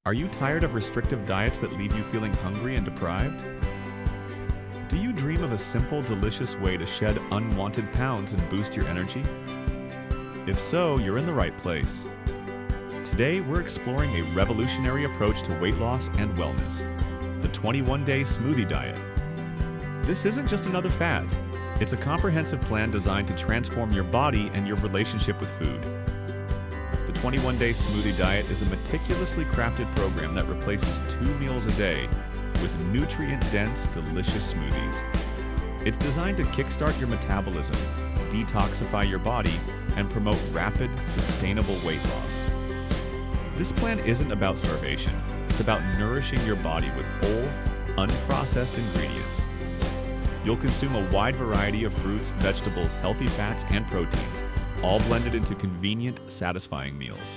Are you tired of restrictive diets that leave you feeling hungry and deprived? Do you dream of a simple, delicious way to shed unwanted pounds and boost your energy? If so, you're in the right place. Today, we're exploring a revolutionary approach to weight loss and wellness, the 21-day smoothie diet. This isn't just another fad. It's a comprehensive plan designed to transform your body and your relationship with food. The 21-day smoothie diet is a meticulously crafted program that replaces 2 meals a day with nutrient-dense, delicious smoothies. It's designed to kickstart your metabolism, detoxify your body, and promote rapid, sustainable weight loss. This plan isn't about starvation. It's about nourishing your body with whole, unprocessed ingredients. You'll consume a wide variety of fruits, vegetables, healthy fats, and proteins, all blended into convenient, satisfying meals.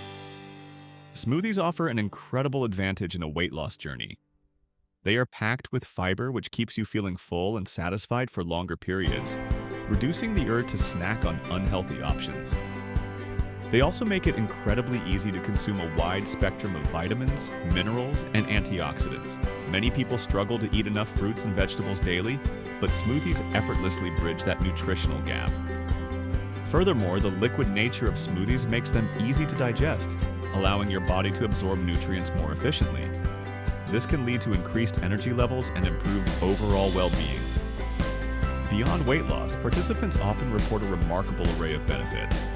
Smoothies offer an incredible advantage in a weight loss journey. They are packed with fiber, which keeps you feeling full and satisfied for longer periods, reducing the urge to snack on unhealthy options. They also make it incredibly easy to consume a wide spectrum of vitamins, minerals, and antioxidants. Many people struggle to eat enough fruits and vegetables daily, but smoothies effortlessly bridge that nutritional gap. Furthermore, the liquid nature of smoothies makes them easy to digest, allowing your body to absorb nutrients more efficiently. This can lead to increased energy levels and improved overall well-being. Beyond weight loss, participants often report a remarkable array of benefits.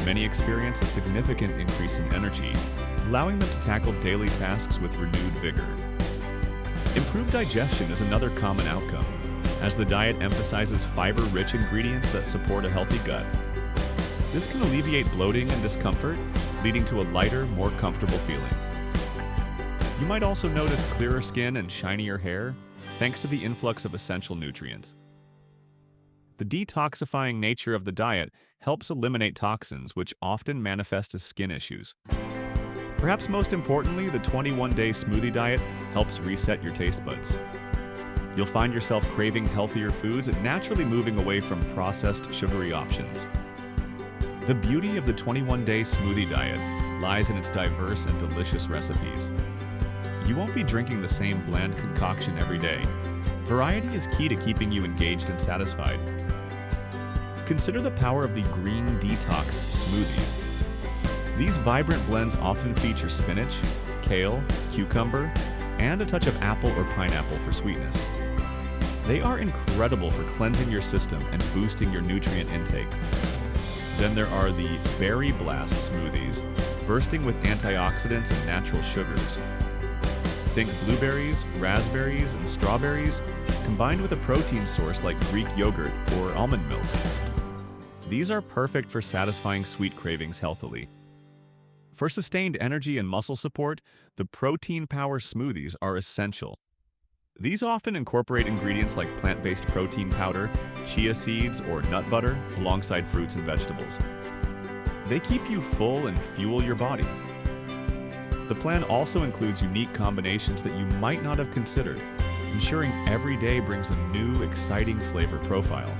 Many experience a significant increase in energy, allowing them to tackle daily tasks with renewed vigor. Improved digestion is another common outcome, as the diet emphasizes fiber-rich ingredients that support a healthy gut. This can alleviate bloating and discomfort, leading to a lighter, more comfortable feeling. You might also notice clearer skin and shinier hair, thanks to the influx of essential nutrients. The detoxifying nature of the diet helps eliminate toxins, which often manifest as skin issues. Perhaps most importantly, the 21-day smoothie diet helps reset your taste buds. You'll find yourself craving healthier foods and naturally moving away from processed, sugary options. The beauty of the 21-day smoothie diet lies in its diverse and delicious recipes. You won't be drinking the same bland concoction every day. Variety is key to keeping you engaged and satisfied. Consider the power of the green detox smoothies. These vibrant blends often feature spinach, kale, cucumber, and a touch of apple or pineapple for sweetness. They are incredible for cleansing your system and boosting your nutrient intake. Then there are the Berry Blast smoothies, bursting with antioxidants and natural sugars. Think blueberries, raspberries, and strawberries, combined with a protein source like Greek yogurt or almond milk. These are perfect for satisfying sweet cravings healthily. For sustained energy and muscle support, the protein power smoothies are essential. These often incorporate ingredients like plant-based protein powder, chia seeds, or nut butter alongside fruits and vegetables. They keep you full and fuel your body. The plan also includes unique combinations that you might not have considered, ensuring every day brings a new, exciting flavor profile.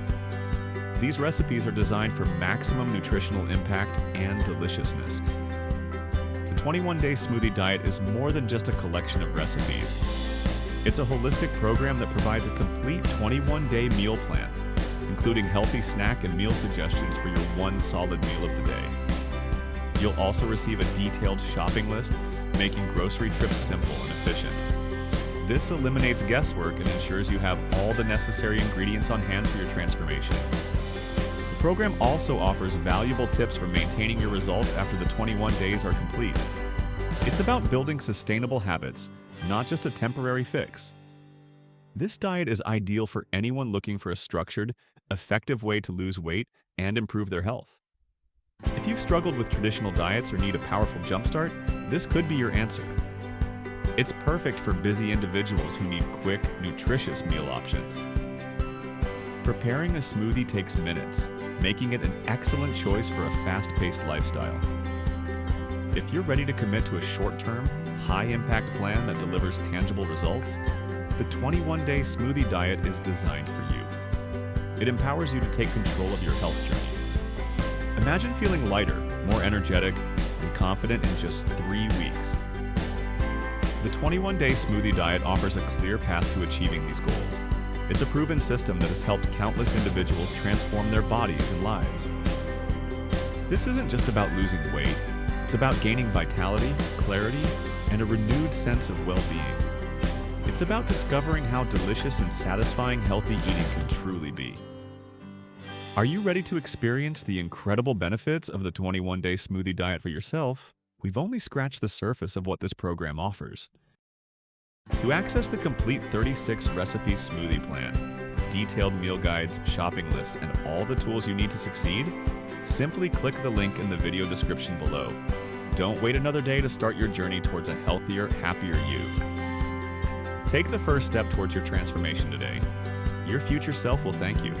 These recipes are designed for maximum nutritional impact and deliciousness. The 21-day smoothie diet is more than just a collection of recipes. It's a holistic program that provides a complete 21-day meal plan, including healthy snack and meal suggestions for your one solid meal of the day. You'll also receive a detailed shopping list, making grocery trips simple and efficient. This eliminates guesswork and ensures you have all the necessary ingredients on hand for your transformation. The program also offers valuable tips for maintaining your results after the 21 days are complete. It's about building sustainable habits, not just a temporary fix. This diet is ideal for anyone looking for a structured, effective way to lose weight and improve their health. If you've struggled with traditional diets or need a powerful jumpstart, this could be your answer. It's perfect for busy individuals who need quick, nutritious meal options. Preparing a smoothie takes minutes, making it an excellent choice for a fast-paced lifestyle. If you're ready to commit to a short-term, high-impact plan that delivers tangible results, the 21-day smoothie diet is designed for you. It empowers you to take control of your health journey. Imagine feeling lighter, more energetic, and confident in just 3 weeks. The 21-day smoothie diet offers a clear path to achieving these goals. It's a proven system that has helped countless individuals transform their bodies and lives. This isn't just about losing weight, it's about gaining vitality, clarity, and a renewed sense of well-being. It's about discovering how delicious and satisfying healthy eating can truly be. Are you ready to experience the incredible benefits of the 21-day smoothie diet for yourself? We've only scratched the surface of what this program offers. To access the complete 36-recipe smoothie plan, detailed meal guides, shopping lists, and all the tools you need to succeed, simply click the link in the video description below. Don't wait another day to start your journey towards a healthier, happier you. Take the first step towards your transformation today. Your future self will thank you.